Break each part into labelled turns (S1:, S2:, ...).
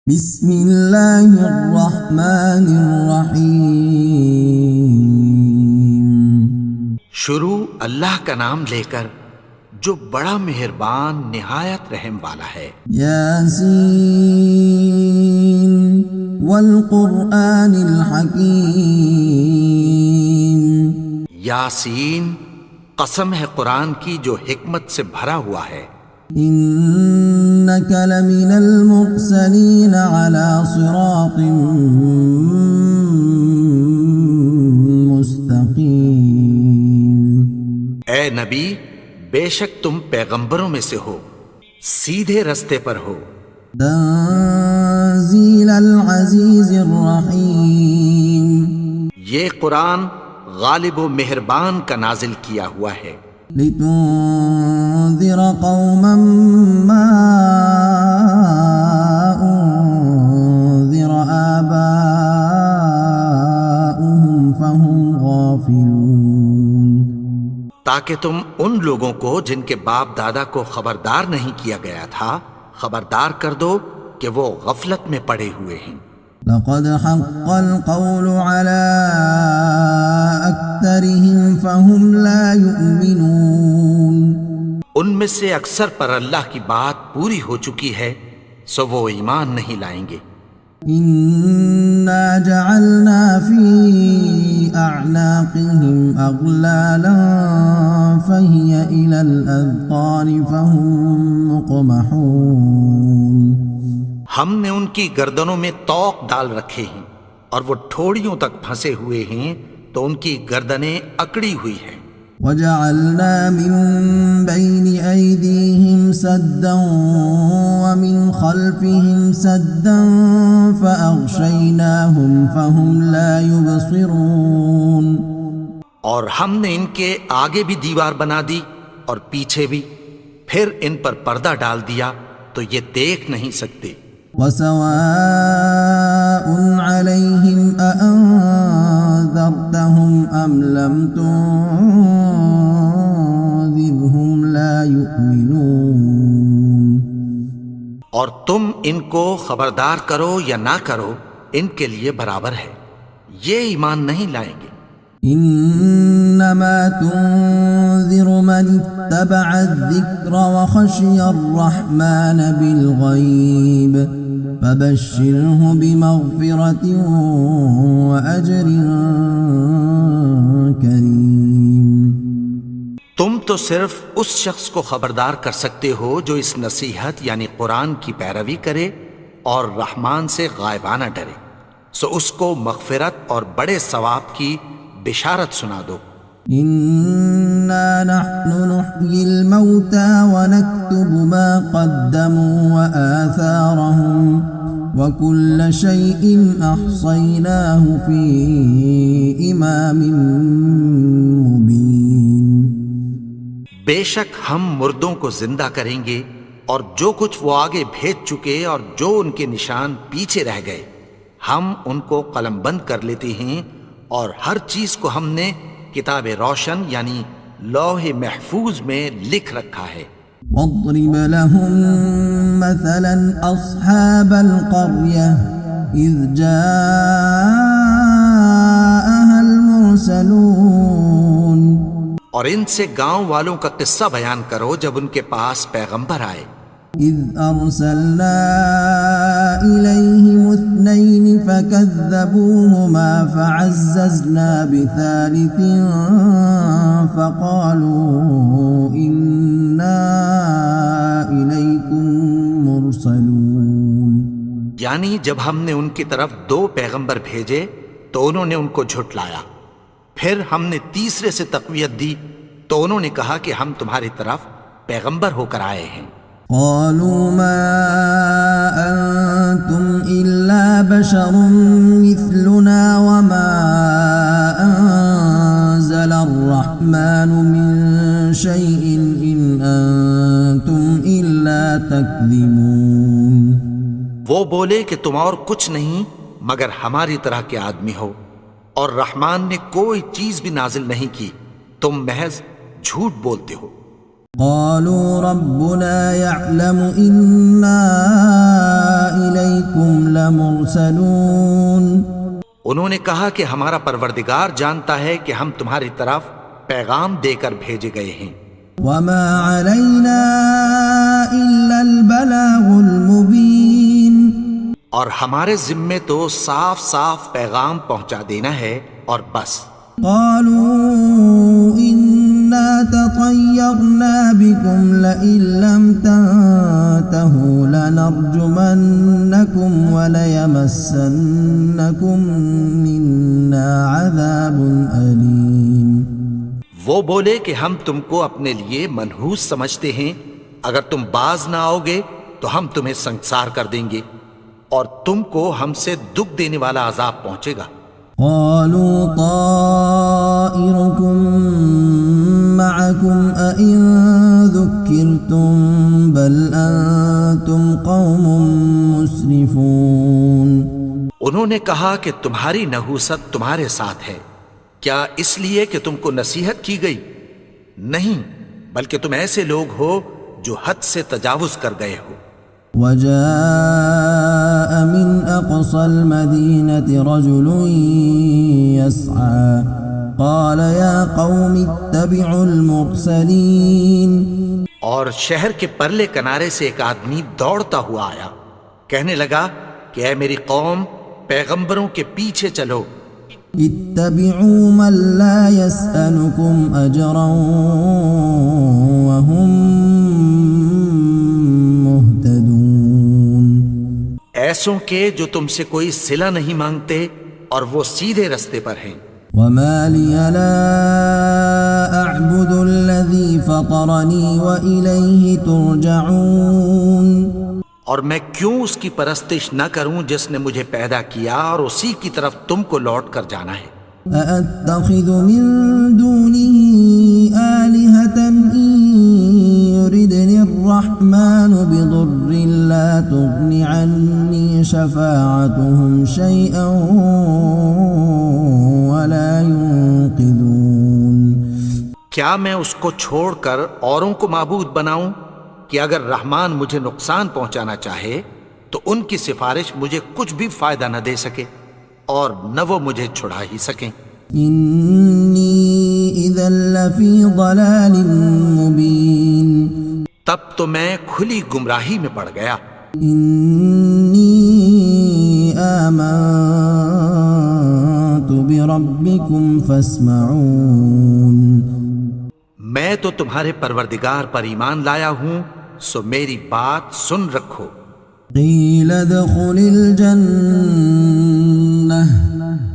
S1: بسم اللہ الرحمن الرحیم۔
S2: شروع اللہ کا نام لے کر جو بڑا مہربان نہایت رحم والا ہے۔
S1: یاسین والقرآن الحکیم۔
S2: یاسین، قسم ہے قرآن کی جو حکمت سے بھرا ہوا ہے۔
S1: انک لمن المرسلین علی صراط مستقیم۔
S2: اے نبی، بے شک تم پیغمبروں میں سے ہو، سیدھے رستے پر ہو۔
S1: تنزیل العزیز الرحیم۔
S2: یہ قرآن غالب و مہربان کا نازل کیا ہوا ہے۔
S1: لتنذر قوما ما انذر آباؤهم فهم غافلون۔
S2: تاکہ تم ان لوگوں کو جن کے باپ دادا کو خبردار نہیں کیا گیا تھا خبردار کر دو کہ وہ غفلت میں پڑے ہوئے ہیں۔
S1: لقد حق القول على أكثرهم فهم لا يؤمنون۔
S2: ان میں سے اکثر پر اللہ کی بات پوری ہو چکی ہے سو وہ ایمان نہیں لائیں گے۔
S1: إنا جعلنا في أعناقهم أغلالا فهي إلى الأذقان فهم مقمحون۔
S2: ہم نے ان کی گردنوں میں طوق ڈال رکھے ہیں اور وہ ٹھوڑیوں تک پھنسے ہوئے ہیں تو ان کی گردنیں اکڑی ہوئی ہیں۔
S1: وجعلنا من بين أيديهم سدا ومن خلفهم سدا فأغشيناهم فهم لا يبصرون۔
S2: اور ہم نے ان کے آگے بھی دیوار بنا دی اور پیچھے بھی، پھر ان پر پردہ ڈال دیا تو یہ دیکھ نہیں سکتے۔
S1: وسواء عليهم أأنذرتهم أم لم تنذرهم لا يؤمنون۔
S2: اور تم ان کو خبردار کرو یا نہ کرو ان کے لیے برابر ہے، یہ ایمان نہیں لائیں گے۔
S1: انما تنذر من اتبع الذکر وخشی الرحمن بالغیب فبشرہ بمغفرۃ واجر کریم۔
S2: تم تو صرف اس شخص کو خبردار کر سکتے ہو جو اس نصیحت یعنی قرآن کی پیروی کرے اور رحمان سے غائبانہ ڈرے، سو اس کو مغفرت اور بڑے ثواب کی بشارت سنا دو۔
S1: انا نحن نحيي الموتى ونكتب ما قدموا وآثارهم وكل شيء أحصيناه في إمام مبين۔
S2: بے شک ہم مردوں کو زندہ کریں گے اور جو کچھ وہ آگے بھیج چکے اور جو ان کے نشان پیچھے رہ گئے ہم ان کو قلم بند کر لیتے ہیں، اور ہر چیز کو ہم نے کتاب روشن یعنی لوح محفوظ میں لکھ رکھا ہے۔
S1: واضرب لهم مثلا أصحاب القرية إذ جاءها المرسلون۔
S2: اور ان سے گاؤں والوں کا قصہ بیان کرو جب ان کے پاس پیغمبر آئے۔
S1: إذ أرسلنا إليهم اثنين فكذبوهما فعززنا بثالث فقالوا إنا إليكم مرسلون۔
S2: یعنی جب ہم نے ان کی طرف دو پیغمبر بھیجے تو انہوں نے ان کو جھٹلایا، پھر ہم نے تیسرے سے تقویت دی تو انہوں نے کہا کہ ہم تمہاری طرف پیغمبر ہو کر آئے ہیں۔
S1: قالوا ما أنتم إلا بشر مثلنا وما أنزل الرحمن من شيء إن أنتم إلا تكذبون۔
S2: وہ بولے کہ تم اور کچھ نہیں مگر ہماری طرح کے آدمی ہو، اور رحمان نے کوئی چیز بھی نازل نہیں کی، تم محض جھوٹ بولتے ہو۔
S1: قالوا ربنا يعلم إنا إليكم لمرسلون
S2: انہوں نے کہا کہ ہمارا پروردگار جانتا ہے کہ ہم تمہاری طرف پیغام دے کر بھیجے گئے ہیں،
S1: وما علينا إلا البلاغ المبين
S2: اور ہمارے ذمے تو صاف صاف پیغام پہنچا دینا ہے اور بس۔
S1: قالوا إنا تطيرنا بكم لئن لم تنتهوا لنرجمنكم وليمسنكم منا عذاب أليم۔
S2: وہ بولے کہ ہم تم کو اپنے لیے منحوس سمجھتے ہیں، اگر تم باز نہ آؤ گے تو ہم تمہیں سنگسار کر دیں گے اور تم کو ہم سے دکھ دینے والا عذاب پہنچے گا۔
S1: قالوا طائركم معكم أئن ذكرتم بل أنتم قوم مسرفون۔
S2: انہوں نے کہا کہ تمہاری نحوست تمہارے ساتھ ہے، کیا اس لیے کہ تم کو نصیحت کی گئی؟ نہیں، بلکہ تم ایسے لوگ ہو جو حد سے تجاوز کر گئے ہو۔
S1: وجاء من أقصى المدينة رجل يسعى قال يا قوم اتبعوا المرسلين۔
S2: اور شہر کے پرلے کنارے سے ایک آدمی دوڑتا ہوا آیا، کہنے لگا کہ اے میری قوم، پیغمبروں کے پیچھے چلو۔
S1: اتبعوا من لا يسألكم أجرا وهم مهتدون۔
S2: ایسوں کے جو تم سے کوئی صلہ نہیں مانگتے اور وہ سیدھے رستے پر ہیں۔
S1: وما لي لا أعبد الذي فطرني وإليه ترجعون۔
S2: اور میں کیوں اس کی پرستش نہ کروں جس نے مجھے پیدا کیا اور اسی کی طرف تم کو لوٹ کر جانا ہے۔
S1: أأتخذ من دونه آلهة إن يردني الرحمن بضر لا تغن عني شفاعتهم شيئا ولا ينقذون۔
S2: کیا میں اس کو چھوڑ کر اوروں کو معبود بناؤں کہ اگر رحمان مجھے نقصان پہنچانا چاہے تو ان کی سفارش مجھے کچھ بھی فائدہ نہ دے سکے اور نہ وہ مجھے چھڑا ہی سکیں۔
S1: إني إذا لفي ضلال مبين۔
S2: تب تو میں کھلی گمراہی میں پڑ گیا۔
S1: إني آمنت بربكم فاسمعون۔
S2: میں تو تمہارے پروردگار پر ایمان لایا ہوں، سو میری بات سن رکھو۔
S1: قيل ادخل الجنة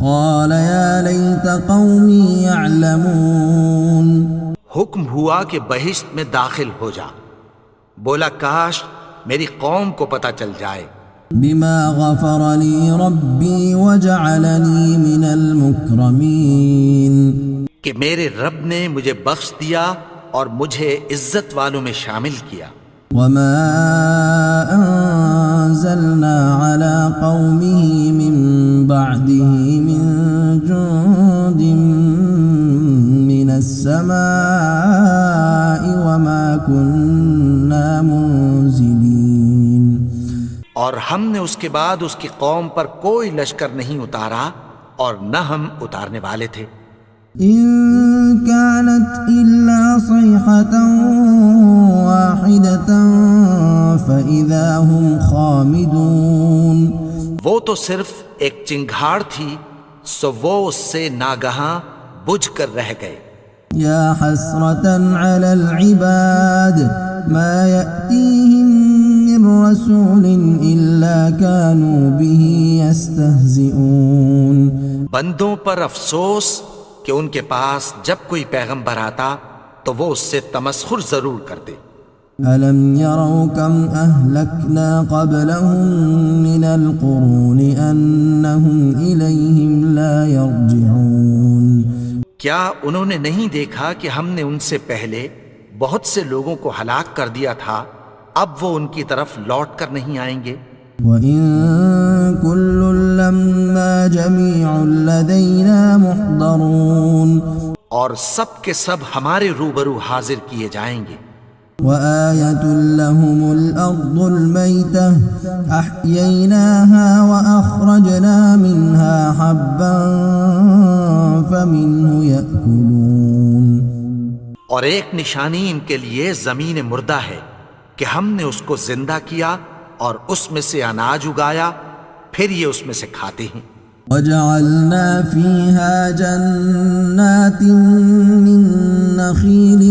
S1: قال يا ليت قومي يعلمون۔
S2: حکم ہوا کہ بہشت میں داخل ہو جا، بولا کاش میری قوم کو پتہ چل جائے۔
S1: بما غفر لي ربي وجعلني من المكرمين۔
S2: کہ میرے رب نے مجھے بخش دیا اور مجھے عزت والوں میں شامل کیا۔
S1: وما أنزلنا على قومه من بعده من جند من السماء وما كنا منزلين۔
S2: اور ہم نے اس کے بعد اس کی قوم پر کوئی لشکر نہیں اتارا اور نہ ہم اتارنے والے تھے۔
S1: إن كانت إلا صيحة واحدة فإذا هم خامدون۔
S2: وہ تو صرف ایک چنگھاڑ تھی، سو وہ اس سے ناگہاں بجھ کر رہ گئے۔
S1: يا حسرة على العباد ما يأتيهم من رسول إلا كانوا به يستهزئون۔
S2: بندوں پر افسوس کہ ان کے پاس جب کوئی پیغمبر آتا تو وہ اس سے تمسخر ضرور کرتے۔
S1: ألم يروا كم أهلكنا قبلهم من القرون أنهم إليهم لا يرجعون۔
S2: کیا انہوں نے نہیں دیکھا کہ ہم نے ان سے پہلے بہت سے لوگوں کو ہلاک کر دیا تھا، اب وہ ان کی طرف لوٹ کر نہیں آئیں گے؟
S1: وَإِن كُلٌّ لَّمَّا جَمِيعٌ لَّدَيْنَا مُحْضَرُونَ۔
S2: اور سب کے سب ہمارے روبرو حاضر کیے جائیں گے۔
S1: وآية لهم الأرض الميتة أحييناها وأخرجنا منها حبا فمنه يأكلون.
S2: اور ایک نشانی ان کے لیے زمین مردہ ہے کہ ہم نے اس کو زندہ کیا اور اس میں سے اناج اگایا، پھر یہ اس میں سے کھاتے ہیں.
S1: وجعلنا فيها جنات من نخيل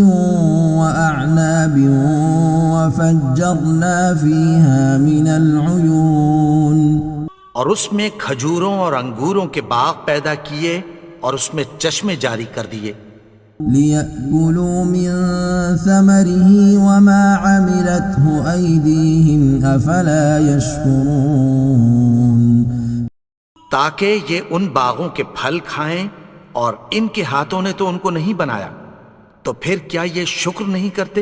S1: وأعناب وفجرنا فيها من العيون.
S2: اور اس میں کھجوروں اور انگوروں کے باغ پیدا کیے اور اس میں چشمے جاری کر دیے.
S1: ليأكلوا من ثمره وما عملته أيديهم أفلا يشكرون.
S2: تاکہ یہ ان باغوں کے پھل کھائیں اور ان کے ہاتھوں نے تو ان کو نہیں بنایا، تو پھر کیا یہ شکر نہیں کرتے؟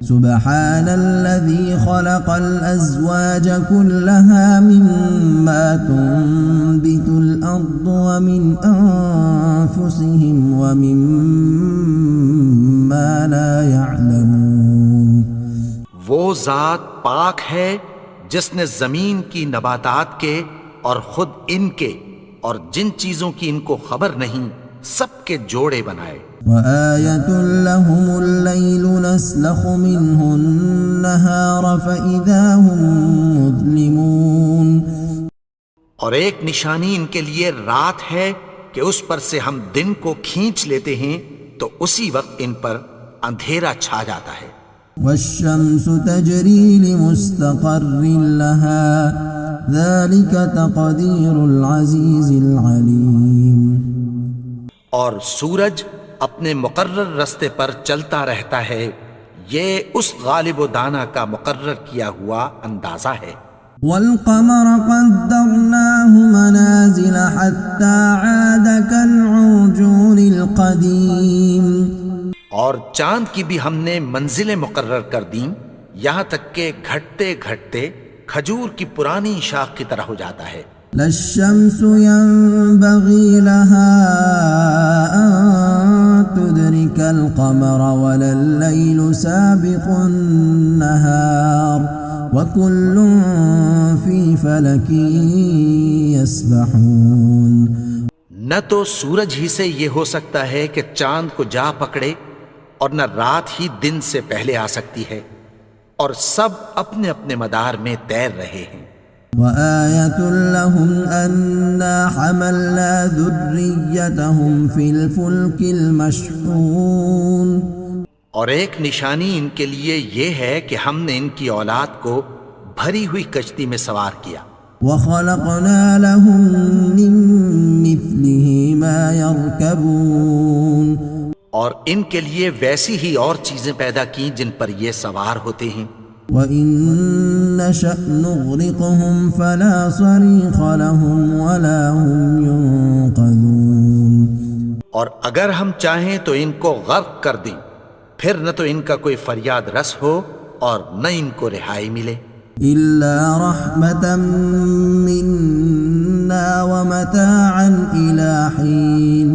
S1: سبحان الذي خلق الأزواج كلها مما تنبت الأرض ومن أنفسهم ومما لا يعلمون.
S2: وہ ذات پاک ہے جس نے زمین کی نباتات کے اور خود ان کے اور جن چیزوں کی ان کو خبر نہیں سب کے جوڑے بنائے.
S1: وآية لهم الليل نسلخ منه النهار فإذا هم مظلمون.
S2: اور ایک نشانی ان کے لیے رات ہے کہ اس پر سے ہم دن کو کھینچ لیتے ہیں تو اسی وقت ان پر اندھیرا چھا جاتا ہے.
S1: والشمس تجري لمستقر لها ذلك تقدير العزيز العليم.
S2: اور سورج اپنے مقرر رستے پر چلتا رہتا ہے، یہ اس غالب و دانا کا مقرر کیا ہوا اندازہ ہے.
S1: والقمر قدرناه منازل حتى عاد كالعرجون القديم.
S2: اور چاند کی بھی ہم نے منزلیں مقرر کر دیں یہاں تک کہ گھٹتے گھٹتے کھجور کی پرانی شاخ کی طرح ہو جاتا ہے.
S1: لا الشمس ينبغي لها أن تدرك القمر ولا الليل سابق النهار وكل في فلك يسبحون.
S2: نہ تو سورج ہی سے یہ ہو سکتا ہے کہ چاند کو جا پکڑے اور نہ رات ہی دن سے پہلے آ سکتی ہے، اور سب اپنے اپنے مدار میں تیر رہے ہیں.
S1: وآية لهم أنا حملنا ذريتهم في الفلك المشحون.
S2: اور ایک نشانی ان کے لیے یہ ہے کہ ہم نے ان کی اولاد کو بھری ہوئی کشتی میں سوار کیا.
S1: وخلقنا لهم من مثله ما يركبون.
S2: اور ان کے لیے ویسی ہی اور چیزیں پیدا کی جن پر یہ سوار ہوتے ہیں.
S1: وَإِن نَّشَأْ نُغْرِقْهُمْ فَلَا صَرِيخَ لَهُمْ وَلَا هُمْ يُنقَذُونَ.
S2: اور اگر ہم چاہیں تو ان کو غرق کر دیں، پھر نہ تو ان کا کوئی فریاد رس ہو اور نہ ان کو رہائی ملے.
S1: إِلَّا رَحْمَةً مِّنَّا وَمَتَاعًا إِلَىٰ حِينٍ.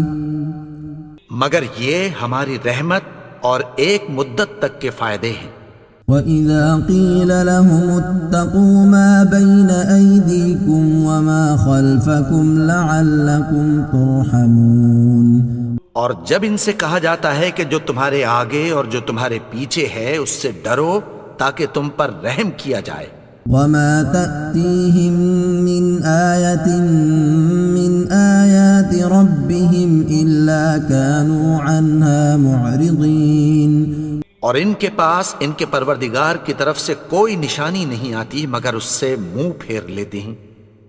S2: مگر یہ ہماری رحمت اور ایک مدت تک کے فائدے ہیں.
S1: وَإِذَا قِيلَ لَهُمُ اتَّقُوا مَا بَيْنَ أَيْدِيكُمْ وَمَا خَلْفَكُمْ لَعَلَّكُمْ تُرْحَمُونَ.
S2: اور جب ان سے کہا جاتا ہے کہ جو تمہارے آگے اور جو تمہارے پیچھے ہے اس سے ڈرو تاکہ تم پر رحم کیا جائے.
S1: وَمَا تَأْتِيهِم مِّنْ آيَةٍ مِّنْ آيَاتِ رَبِّهِمْ إِلَّا كَانُوا عَنْهَا مُعْرِضِينَ.
S2: اور ان کے پاس ان کے پروردگار کی طرف سے کوئی نشانی نہیں آتی مگر اس سے منہ پھیر لیتے ہیں.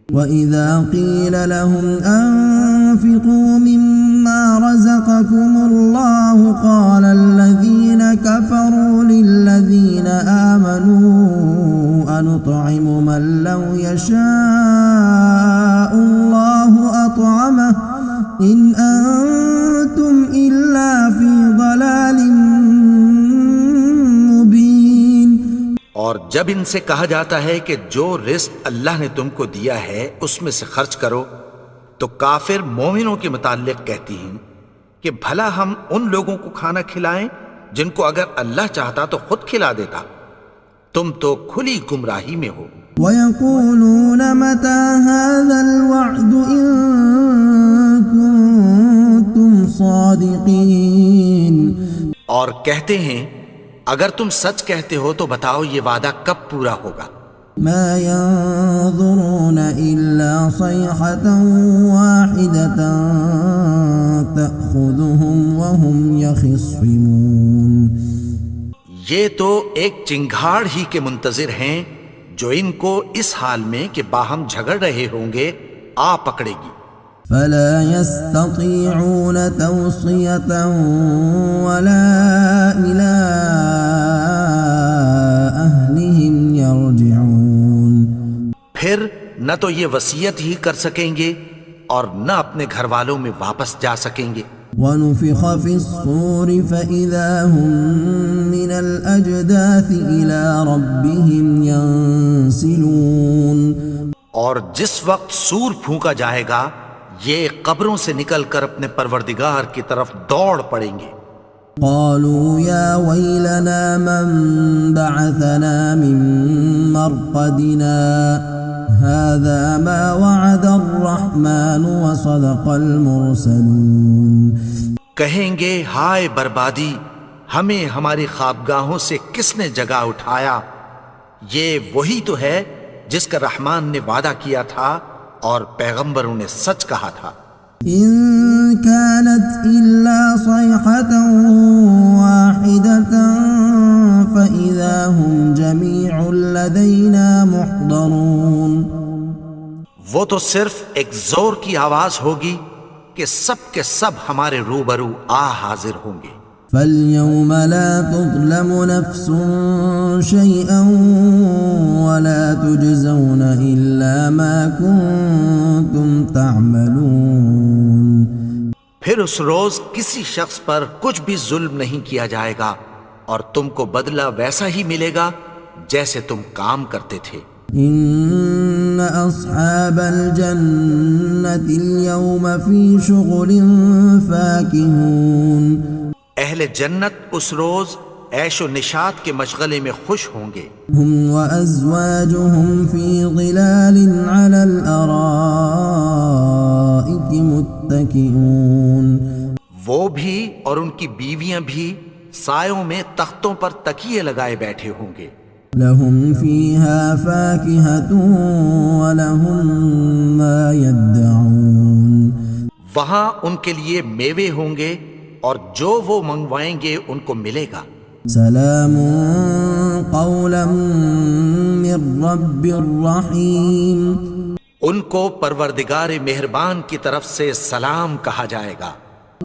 S1: وَإِذَا قِيلَ لَهُمْ أَنفِقُوا مِمَّا رَزَقَكُمُ اللَّهُ قَالَ الَّذِينَ كَفَرُوا لِلَّذِينَ آمَنُوا أَنُطْعِمُ مَن لَّوْ يَشَاءُ اللَّهُ أَطْعَمَهُ إِنْ أَنتُمْ إِلَّا فِي ضَلَالٍ مُّبِينٍ.
S2: اور جب ان سے کہا جاتا ہے کہ جو رزق اللہ نے تم کو دیا ہے اس میں سے خرچ کرو تو کافر مومنوں کے متعلق کہتی ہیں کہ بھلا ہم ان لوگوں کو کھانا کھلائیں جن کو اگر اللہ چاہتا تو خود کھلا دیتا. تم تو کھلی گمراہی میں ہو.
S1: وَيَقُولُونَ مَتَى هَذَا الْوَعْدُ إِن كُنتُمْ صَادِقِينَ.
S2: اور کہتے ہیں اگر تم سچ کہتے ہو تو بتاؤ یہ وعدہ کب پورا ہوگا.
S1: مَا يَنظُرُونَ إِلَّا صَيْحَةً وَاحِدَةً تَأْخُذُهُمْ وَهُمْ يَخِصِّمُونَ.
S2: یہ تو ایک چنگھاڑ ہی کے منتظر ہیں جو ان کو اس حال میں کہ باہم جھگڑ رہے ہوں گے آ پکڑے گی.
S1: فَلَا يَسْتَطِيعُونَ تَوْصِيَةً وَلَا إِلَىٰ أَهْلِهِمْ يَرْجِعُونَ.
S2: پھر نہ تو یہ وصیت ہی کر سکیں گے اور نہ اپنے گھر والوں میں واپس جا سکیں گے.
S1: وَنُفِخَ فِي الصُّورِ فَإِذَا هُم مِّنَ الْأَجْدَاثِ إِلَىٰ رَبِّهِمْ يَنسِلُونَ.
S2: اور جس وقت سور پھونکا جائے گا یہ قبروں سے نکل کر اپنے پروردگار کی طرف دوڑ پڑیں گے.
S1: قالوا يا ويلنا من بعثنا من مرقدنا هذا ما وعد الرحمن وصدق المرسلون.
S2: کہیں گے ہائے بربادی، ہمیں ہماری خوابگاہوں سے کس نے جگا اٹھایا. یہ وہی تو ہے جس کا رحمان نے وعدہ کیا تھا اور پیغمبروں نے سچ کہا تھا.
S1: إن كانت إلا صيحة واحدة فإذا هم جميع لدينا محضرون.
S2: وہ تو صرف ایک زور کی آواز ہوگی کہ سب کے سب ہمارے روبرو حاضر ہوں گے.
S1: فَالْيَوْمَ لَا تُظْلَمُ نَفْسٌ شَيْئًا وَلَا تُجْزَوْنَ إِلَّا مَا كُنتُمْ تَعْمَلُونَ.
S2: پھر اس روز کسی شخص پر کچھ بھی ظلم نہیں کیا جائے گا اور تم کو بدلہ ویسا ہی ملے گا جیسے تم کام کرتے تھے.
S1: إِنَّ أَصْحَابَ الْجَنَّةِ الْيَوْمَ فِي شُغُلٍ فَاكِهُونَ.
S2: اہل جنت اس روز عیش و نشاط کے مشغلے میں خوش ہوں گے.
S1: هم وأزواجهم في ظلال على الأرائك متكئون.
S2: وہ بھی اور ان کی بیویاں بھی سایوں میں تختوں پر تکیے لگائے بیٹھے ہوں گے.
S1: لهم فيها فاكهة ولهم ما يدعون.
S2: وہاں ان کے لیے میوے ہوں گے اور جو وہ منگوائیں گے ان کو ملے گا.
S1: سلام قولا من رب الرحیم.
S2: ان کو پروردگار مہربان کی طرف سے سلام کہا جائے گا.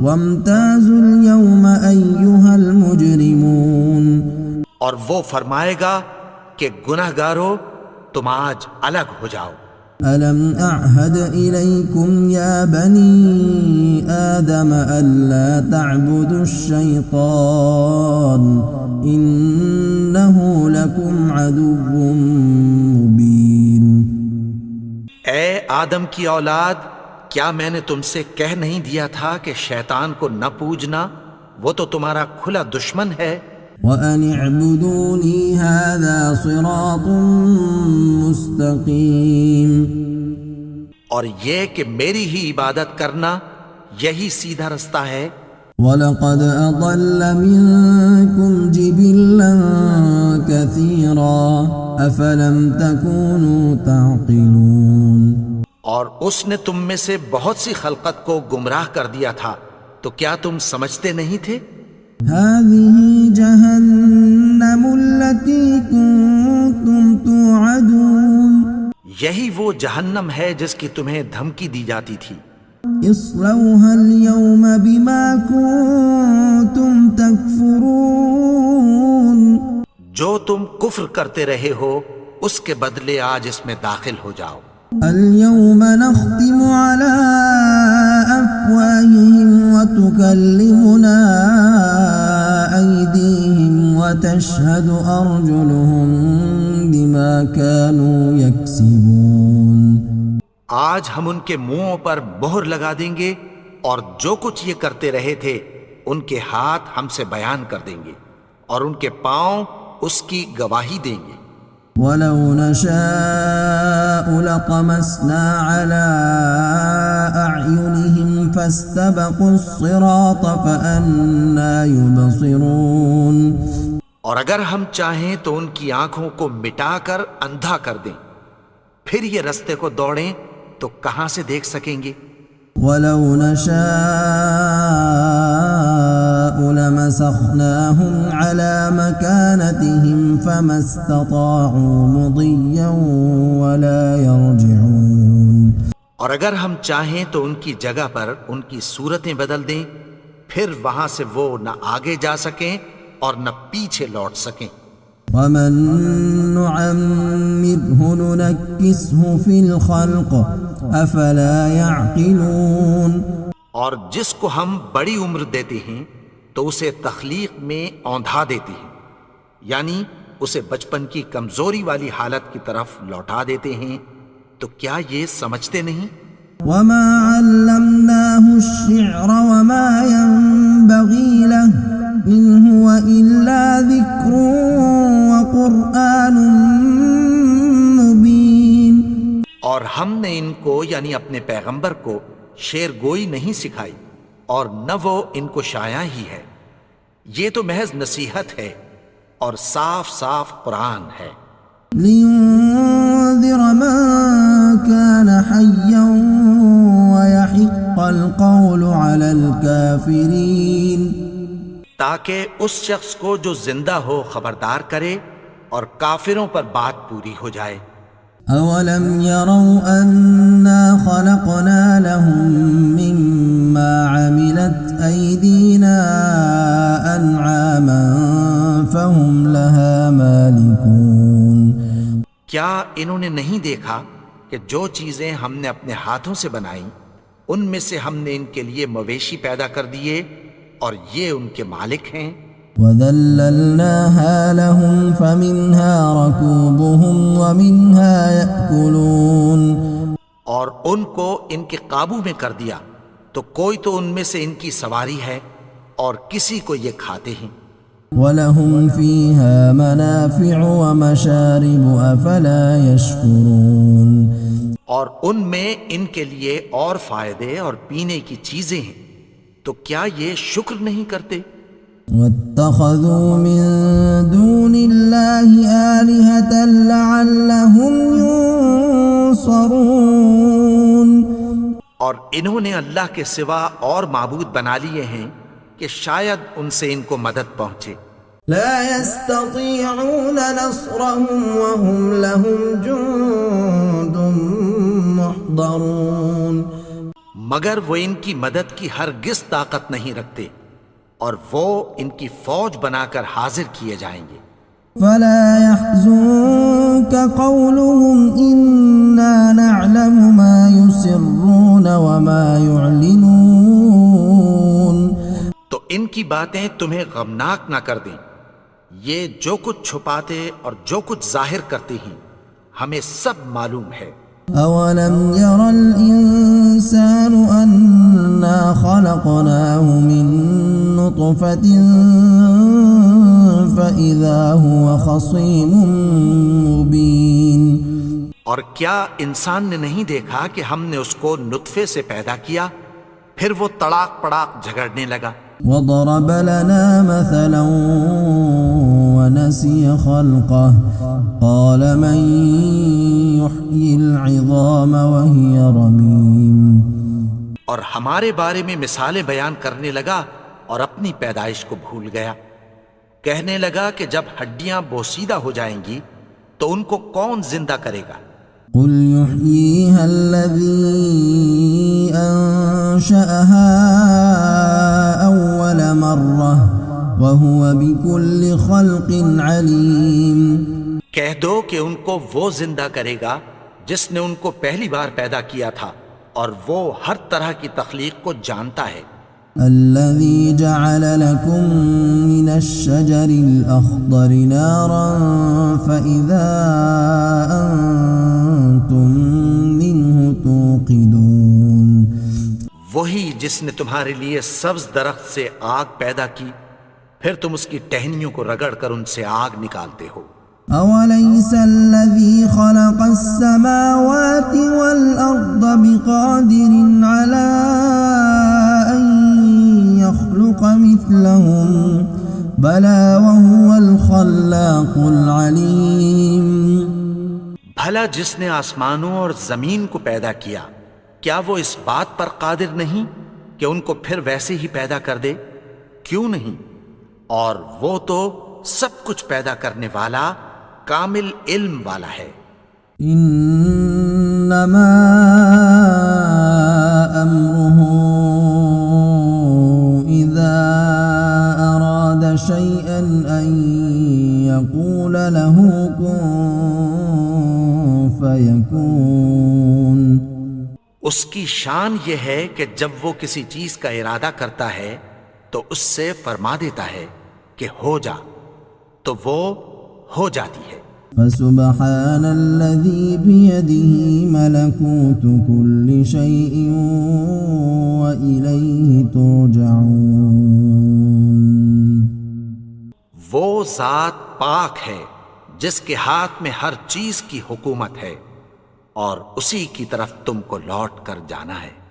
S1: وامتازوا اليوم أيها المجرمون.
S2: اور وہ فرمائے گا کہ گنہگارو تم آج الگ ہو جاؤ.
S1: ألم أعهد إليكم يا بني آدم ألا تعبدوا الشيطان إنه لكم عدو مبين.
S2: اے آدم کی اولاد، کیا میں نے تم سے کہہ نہیں دیا تھا کہ شیطان کو نہ پوجنا، وہ تو تمہارا کھلا دشمن ہے.
S1: وَأَنِ اعْبُدُونِي هَذَا صِرَاطٌ مُسْتَقِيمٌ.
S2: اور یہ کہ میری ہی عبادت کرنا یہی سیدھا رستہ ہے.
S1: وَلَقَدْ أَضَلَّ مِنكُمْ جِبِلًّا كَثِيرًا أَفَلَمْ تَكُونُوا تَعْقِلُونَ.
S2: اور اس نے تم میں سے بہت سی خلقت کو گمراہ کر دیا تھا، تو کیا تم سمجھتے نہیں تھے؟
S1: هذه جهنم التي كنتم توعدون.
S2: یہی وہ جہنم ہے جس کی تمہیں دھمکی دی جاتی تھی.
S1: اصلوها اليوم بما كنتم تكفرون.
S2: جو تم کفر کرتے رہے ہو اس کے بدلے آج اس میں داخل ہو جاؤ.
S1: اليوم نختم على أفواههم وتكلمنا أيديهم وتشهد أرجلهم بما كانوا يكسبون.
S2: آج ہم ان کے منہوں پر مہر لگا دیں گے اور جو کچھ یہ کرتے رہے تھے ان کے ہاتھ ہم سے بیان کر دیں گے اور ان کے پاؤں اس کی گواہی دیں گے۔
S1: وَلَوْ نَشَاءُ لَطَمَسْنَا عَلَىٰ أَعْيُنِهِمْ فَاسْتَبَقُوا الصِّرَاطَ فَأَنَّىٰ يُبْصِرُونَ۔
S2: اور اگر ہم چاہیں تو ان کی آنکھوں کو مٹا کر اندھا کر دیں، پھر یہ رستے کو دوڑیں تو کہاں سے دیکھ سکیں گے؟
S1: وَلَوْ نَشَاءُ لَمَسَخْنَاهُمْ عَلَىٰ مَكَانَتِهِمْ فَمَا اسْتَطَاعُوا مُضِيًّا وَلَا يَرْجِعُونَ۔
S2: اور اگر ہم چاہیں تو ان کی جگہ پر ان کی صورتیں بدل دیں، پھر وہاں سے وہ نہ آگے جا سکیں اور نہ پیچھے لوٹ سکیں۔
S1: وَمَن نُّعَمِّرْهُ نُنَكِّسْهُ فِي الْخَلْقِ أَفَلَا يَعْقِلُونَ۔
S2: اور جس کو ہم بڑی عمر دیتے ہیں تو اسے تخلیق میں اوندھا دیتے ہیں، یعنی اسے بچپن کی کمزوری والی حالت کی طرف لوٹا دیتے ہیں، تو کیا یہ سمجھتے نہیں؟
S1: وَمَا عَلَّمْنَاهُ الشِّعْرَ وَمَا يَنبَغِي لَهُ إِنْ هُوَ إِلَّا ذِكْرٌ وَقُرْآنٌ مُبِينٌ۔
S2: اور ہم نے ان کو یعنی اپنے پیغمبر کو شعر گوئی نہیں سکھائی، اور نہ وہ ان کو شایع ہی ہے، یہ تو محض نصیحت ہے اور صاف صاف قرآن ہے۔
S1: لِيُنذِرَ مَن كَانَ حَيًّا وَيَحِقَّ الْقَوْلُ عَلَى الْكَافِرِينَ،
S2: تاکہ اس شخص کو جو زندہ ہو خبردار کرے اور کافروں پر بات پوری ہو جائے۔
S1: أَوَلَمْ يَرَوْا أَنَّا خَلَقْنَا لَهُم مِّمَّا عَمِلَتْ أَيْدِينَا أَنْعَامًا فَهُمْ لَهَا مَالِكُونَ۔
S2: کیا انہوں نے نہیں دیکھا کہ جو چیزیں ہم نے اپنے ہاتھوں سے بنائیں ان میں سے ہم نے ان کے لیے مویشی پیدا کر دیے اور یہ ان کے مالک ہیں۔
S1: وَذَلَّلْنَاهَا لَهُمْ فَمِنْهَا رَكُوبُهُمْ وَمِنْهَا يَأْكُلُونَ۔
S2: اور ان کو ان کے قابو میں کر دیا تو کوئی تو ان میں سے ان کی سواری ہے اور کسی کو یہ کھاتے ہیں۔
S1: وَلَهُمْ فِيهَا مَنَافِعُ وَمَشَارِبُ أَفَلَا يَشْكُرُونَ۔
S2: اور ان میں ان کے لیے اور فائدے اور پینے کی چیزیں ہیں، تو کیا یہ شکر نہیں کرتے؟
S1: وَاتَّخَذُوا مِن دُونِ اللَّهِ آلِهَةً لَعَلَّهُمْ يُنصَرُونَ۔
S2: اور انہوں نے اللہ کے سوا اور معبود بنا لیے ہیں کہ شاید ان سے ان کو مدد پہنچے۔
S1: لا يستطيعون نصرهم وهم لهم جند محضرون۔
S2: مگر وہ ان کی مدد کی ہرگز طاقت نہیں رکھتے اور وہ ان کی فوج بنا کر حاضر کیے جائیں گے۔
S1: فلا يحزنك قولهم إنا نعلم ما يسرون وما يعلنون۔
S2: تو ان کی باتیں تمہیں غمناک نہ کر دیں، یہ جو کچھ چھپاتے اور جو کچھ ظاہر کرتے ہیں ہمیں سب معلوم ہے۔
S1: أولم ير الإنسان أنا خلقناه من نطفة فإذا هو خصيم مبين۔
S2: اور کیا انسان نے نہیں دیکھا کہ ہم نے اس کو نطفے سے پیدا کیا، پھر وہ تڑاک پڑاک جھگڑنے لگا۔
S1: وضرب لنا مثلا ونسي خلقه قال من يحيي العظام وهي رميم۔
S2: اور ہمارے بارے میں مثالیں بیان کرنے لگا اور اپنی پیدائش کو بھول گیا، کہنے لگا کہ جب ہڈیاں بوسیدہ ہو جائیں گی تو ان کو کون زندہ کرے گا؟
S1: قل يحييها الذي أنشأها أول مرة وهو بكل خلق عليم۔
S2: کہہ دو کہ ان کو وہ زندہ کرے گا جس نے ان کو پہلی بار پیدا کیا تھا اور وہ ہر طرح کی تخلیق کو جانتا ہے۔
S1: الذي جعل لكم من الشجر الأخضر نارا فإذا أنتم منه توقدون۔
S2: وہی جس نے تمہارے لیے سبز درخت سے آگ پیدا کی، پھر تم اس کی ٹہنیوں کو رگڑ کر ان سے آگ نکالتے ہو۔
S1: أوليس الذي خلق السماوات والأرض بقادر على أن يخلق مثلهم بلى وهو الخلاق العليم۔
S2: بھلا جس نے آسمانوں اور زمین کو پیدا کیا، کیا وہ اس بات پر قادر نہیں کہ ان کو پھر ویسے ہی پیدا کر دے؟ کیوں نہیں؟ اور وہ تو سب کچھ پیدا کرنے والا، کامل علم والا ہے۔
S1: انما امره اذا اراد شيئا ان يقول له كن فيكون۔
S2: اس کی شان یہ ہے کہ جب وہ کسی چیز کا ارادہ کرتا ہے تو اس سے فرما دیتا ہے کہ ہو جا، تو وہ ہو جاتی ہے۔
S1: فسبحان الذي بيده ملكوت كل شيء وإليه ترجعون۔
S2: وہ ذات پاک ہے جس کے ہاتھ میں ہر چیز کی حکومت ہے، اور اسی کی طرف تم کو لوٹ کر جانا ہے۔